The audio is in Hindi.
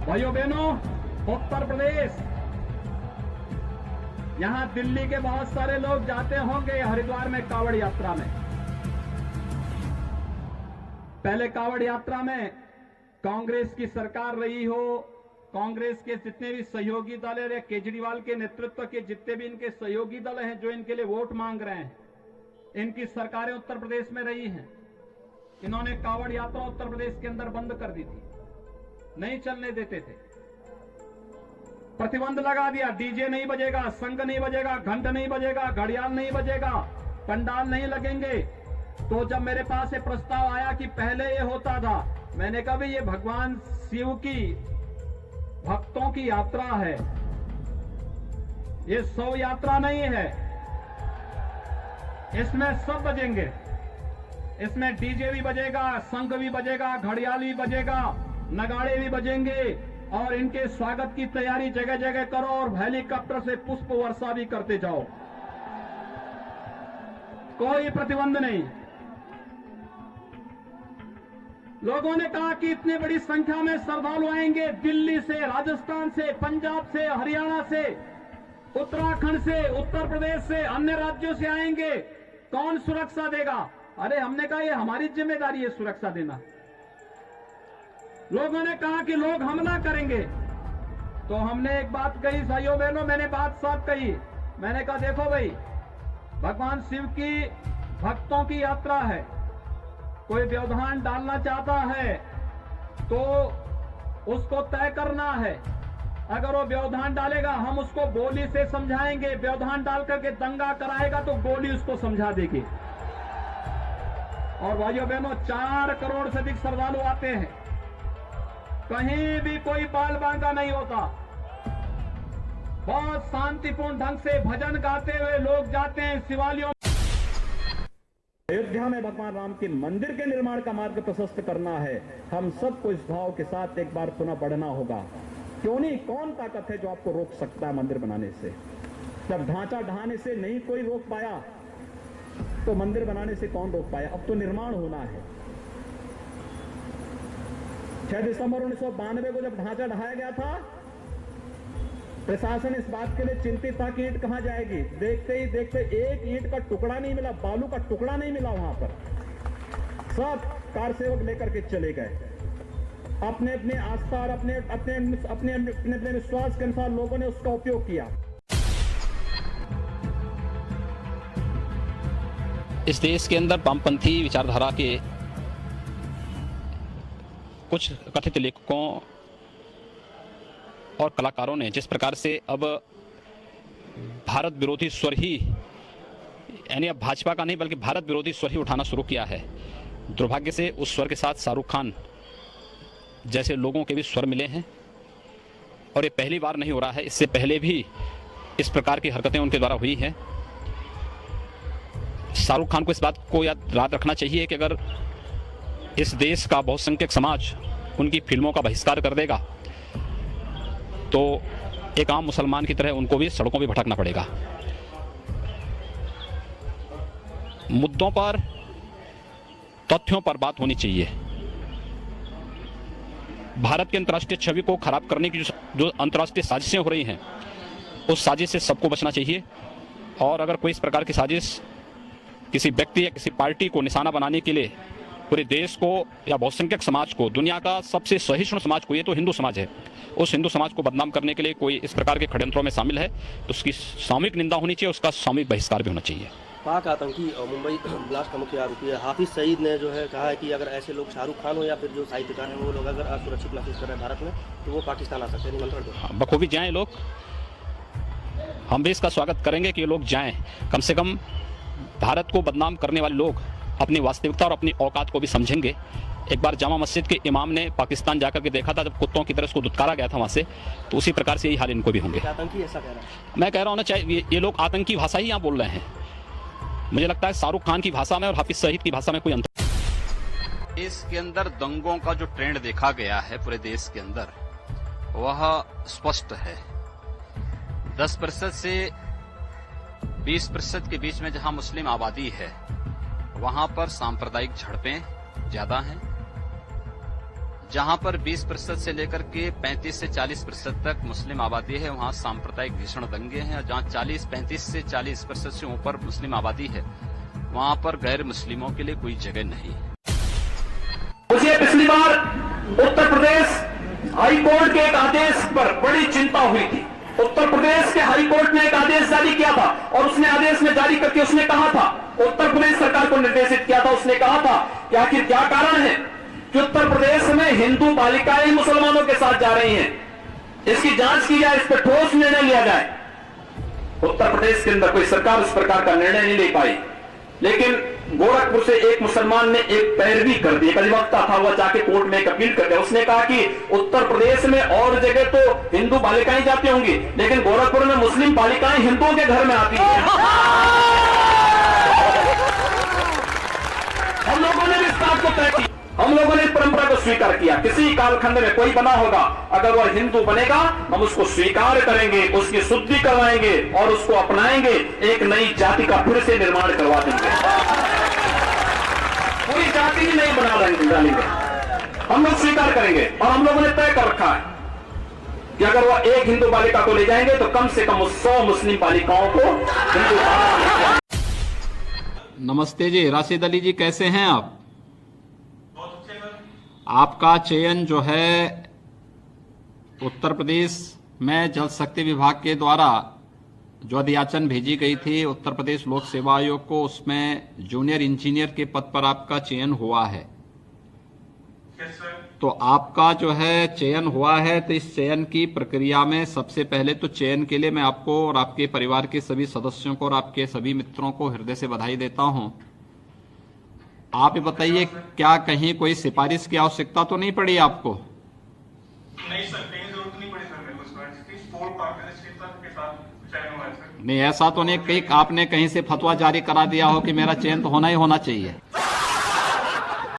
भाइयों बहनों, उत्तर प्रदेश, यहां दिल्ली के बहुत सारे लोग जाते होंगे हरिद्वार में कांवड़ यात्रा में। पहले कांवड़ यात्रा में कांग्रेस की सरकार रही हो, कांग्रेस के जितने भी सहयोगी दल है, केजरीवाल के नेतृत्व के जितने भी इनके सहयोगी दल हैं जो इनके लिए वोट मांग रहे हैं, इनकी सरकारें उत्तर प्रदेश में रही हैं। इन्होंने कांवड़ यात्रा उत्तर प्रदेश के अंदर बंद कर दी थी, नहीं चलने देते थे, प्रतिबंध लगा दिया। डीजे नहीं बजेगा, संघ नहीं बजेगा, घंट नहीं बजेगा, घड़ियाल नहीं बजेगा, पंडाल नहीं लगेंगे। तो जब मेरे पास ये प्रस्ताव आया कि पहले ये होता था, मैंने कहा भाई ये भगवान शिव की भक्तों की यात्रा है, ये शव यात्रा नहीं है। इसमें सब बजेंगे, इसमें डीजे भी बजेगा, शंख भी बजेगा, घड़ियाल भी बजेगा, नगाड़े भी बजेंगे और इनके स्वागत की तैयारी जगह जगह करो और हेलीकॉप्टर से पुष्प वर्षा भी करते जाओ, कोई प्रतिबंध नहीं। लोगों ने कहा कि इतनी बड़ी संख्या में श्रद्धालु आएंगे, दिल्ली से, राजस्थान से, पंजाब से, हरियाणा से, उत्तराखंड से, उत्तर प्रदेश से, अन्य राज्यों से आएंगे, कौन सुरक्षा देगा? अरे हमने कहा ये हमारी जिम्मेदारी है सुरक्षा देना। लोगों ने कहा कि लोग हमला करेंगे, तो हमने एक बात कही, भाइयों बहनों, मैंने बात साफ कही। मैंने कहा देखो भाई, भगवान शिव की भक्तों की यात्रा है, कोई व्यवधान डालना चाहता है तो उसको तय करना है। अगर वो व्यवधान डालेगा हम उसको गोली से समझाएंगे, व्यवधान डाल करके दंगा कराएगा तो गोली उसको समझा देगी। और भाइयों बहनों, 4 करोड़ से अधिक श्रद्धालु आते हैं, कहीं भी कोई बाल बांका नहीं होता, बहुत शांतिपूर्ण ढंग से भजन गाते हुए लोग जाते हैं शिवालयों। अयोध्या में भगवान राम के मंदिर के निर्माण का मार्ग प्रशस्त करना है। हम सबको इस भाव के साथ एक बार पुनः बढ़ना होगा। क्यों नहीं, कौन ताकत है जो आपको रोक सकता है मंदिर बनाने से? जब ढांचा ढहाने से नहीं कोई रोक पाया तो मंदिर बनाने से कौन रोक पाया? अब तो निर्माण होना है। 6 दिसंबर 1992 को जब ढांचा ढहाया गया था, प्रशासन इस बात के लिए चिंतित था कि ईंट कहां जाएगी। देखते ही देखते एक ईंट का टुकड़ा नहीं मिला, बालू का टुकड़ा नहीं मिला वहां पर। सब कार सेवक लेकर के चले गए। अपने अपने आस्था और अपने अपने अपने अपने अपने विश्वास के अनुसार लोगों ने उसका उपयोग किया। इस देश के अंदर वामपंथी विचारधारा के कुछ कथित लेखकों और कलाकारों ने जिस प्रकार से अब भारत विरोधी स्वर ही, यानी अब भाजपा का नहीं बल्कि भारत विरोधी स्वर ही उठाना शुरू किया है, दुर्भाग्य से उस स्वर के साथ शाहरुख खान जैसे लोगों के भी स्वर मिले हैं। और ये पहली बार नहीं हो रहा है, इससे पहले भी इस प्रकार की हरकतें उनके द्वारा हुई हैं। शाहरुख खान को इस बात को याद रखना चाहिए कि अगर इस देश का बहुसंख्यक समाज उनकी फिल्मों का बहिष्कार कर देगा तो एक आम मुसलमान की तरह उनको भी सड़कों पर भटकना पड़ेगा। मुद्दों पर, तथ्यों पर बात होनी चाहिए। भारत की अंतर्राष्ट्रीय छवि को खराब करने की जो अंतर्राष्ट्रीय साजिशें हो रही हैं, उस साजिश से सबको बचना चाहिए। और अगर कोई इस प्रकार की साजिश किसी व्यक्ति या किसी पार्टी को निशाना बनाने के लिए पूरे देश को या बहुसंख्यक समाज को, दुनिया का सबसे सहिष्णु समाज को, ये तो हिंदू समाज है, उस हिंदू समाज को बदनाम करने के लिए कोई इस प्रकार के षड्यंत्रों में शामिल है तो उसकी सामूहिक निंदा होनी चाहिए, उसका सामूहिक बहिष्कार भी होना चाहिए। पाक आतंकी और मुंबई ब्लास्ट का मुख्य आरोपी हाफिज सईद ने जो है कहा है कि अगर ऐसे लोग शाहरुख खान हो या फिर जो साहित्यकार हैं वो लोग अगर असुरक्षित महसूस कर रहे हैं भारत में तो वो पाकिस्तान आ सकते हैं। निमंत्रण दो, बखूबी जाएं लोग, हम भी इसका स्वागत करेंगे कि ये लोग जाएं। कम से कम भारत को बदनाम करने वाले लोग अपनी वास्तविकता और अपनी औकात को भी समझेंगे। एक बार जामा मस्जिद के इमाम ने पाकिस्तान जाकर के देखा था, जब कुत्तों की तरह उसको दुत्कारा गया था वहां से, तो उसी प्रकार से यही हाल इनको भी होंगे। आतंकी ऐसा कह रहा है? मैं कह रहा हूँ ना, चाहे ये लोग आतंकी भाषा ही यहाँ बोल रहे हैं। मुझे लगता है शाहरुख खान की भाषा में और हाफिज सईद की भाषा में कोई अंतर। देश के अंदर दंगों का जो ट्रेंड देखा गया है पूरे देश के अंदर, वह स्पष्ट है। 10% से 20% के बीच में जहां मुस्लिम आबादी है, वहां पर सांप्रदायिक झड़पें ज्यादा हैं। जहां पर 20% से लेकर के 35 से 40% तक मुस्लिम आबादी है, वहां सांप्रदायिक भीषण दंगे हैं। और जहां 35 से 40% से ऊपर मुस्लिम आबादी है, वहां पर गैर मुस्लिमों के लिए कोई जगह नहीं है। मुझे पिछली बार उत्तर प्रदेश हाईकोर्ट के एक आदेश पर बड़ी चिंता हुई थी। उत्तर प्रदेश के हाईकोर्ट ने एक आदेश जारी किया था और उसने आदेश में जारी करके उसने कहा था, उत्तर प्रदेश सरकार को निर्देशित किया था, उसने कहा था कि आखिर क्या कारण है कि उत्तर प्रदेश में हिंदू बालिकाएं मुसलमानों के साथ जा रही हैं, इसकी जांच की जाए, इस पर ठोस निर्णय लिया जाए। उत्तर प्रदेश के अंदर कोई सरकार उस प्रकार का निर्णय नहीं ले पाई, लेकिन गोरखपुर से एक मुसलमान ने एक पैरवी कर दी, एक अधिवक्ता था, वह जाके कोर्ट में एक अपील कर दिया। उसने कहा कि उत्तर प्रदेश में और जगह तो हिंदू बालिकाएं जाती होंगी, लेकिन गोरखपुर में मुस्लिम बालिकाएं हिंदुओं के घर में आती हैं। हम लोगों ने भी इस बात को तय किया, हम लोगों ने इस परंपरा को स्वीकार किया। किसी कालखंड में कोई बना होगा, अगर वह हिंदू बनेगा, हम उसको स्वीकार करेंगे, उसकी शुद्धि करवाएंगे और उसको अपनाएंगे, एक नई जाति का फिर से निर्माण करवा देंगे। पूरी जाति ही नहीं बना डालेंगे, हम लोग स्वीकार करेंगे। और हम लोगों ने तय कर रखा है कि अगर वह एक हिंदू बालिका को ले जाएंगे तो कम से कम 100 मुस्लिम बालिकाओं को हिंदू। नमस्ते जी, राशिद अली जी, कैसे हैं आप? आपका चयन जो है उत्तर प्रदेश में जल शक्ति विभाग के द्वारा जो अधियाचन भेजी गई थी उत्तर प्रदेश लोक सेवा आयोग को, उसमें जूनियर इंजीनियर के पद पर आपका चयन हुआ है। तो आपका जो है चयन हुआ है, तो इस चयन की प्रक्रिया में सबसे पहले तो चयन के लिए मैं आपको और आपके परिवार के सभी सदस्यों को और आपके सभी मित्रों को हृदय से बधाई देता हूं। आप ये बताइए, क्या कहीं कोई सिफारिश की आवश्यकता तो नहीं पड़ी आपको? नहीं सर, कहीं जरूरत नहीं पड़ी सर, मेरे को स्पोर्ट पार्टनरशिप के साथ चयन हुआ है सर। नहीं, ऐसा तो नहीं कहीं आपने कहीं से फतवा जारी करा दिया हो कि मेरा चयन तो होना ही होना चाहिए?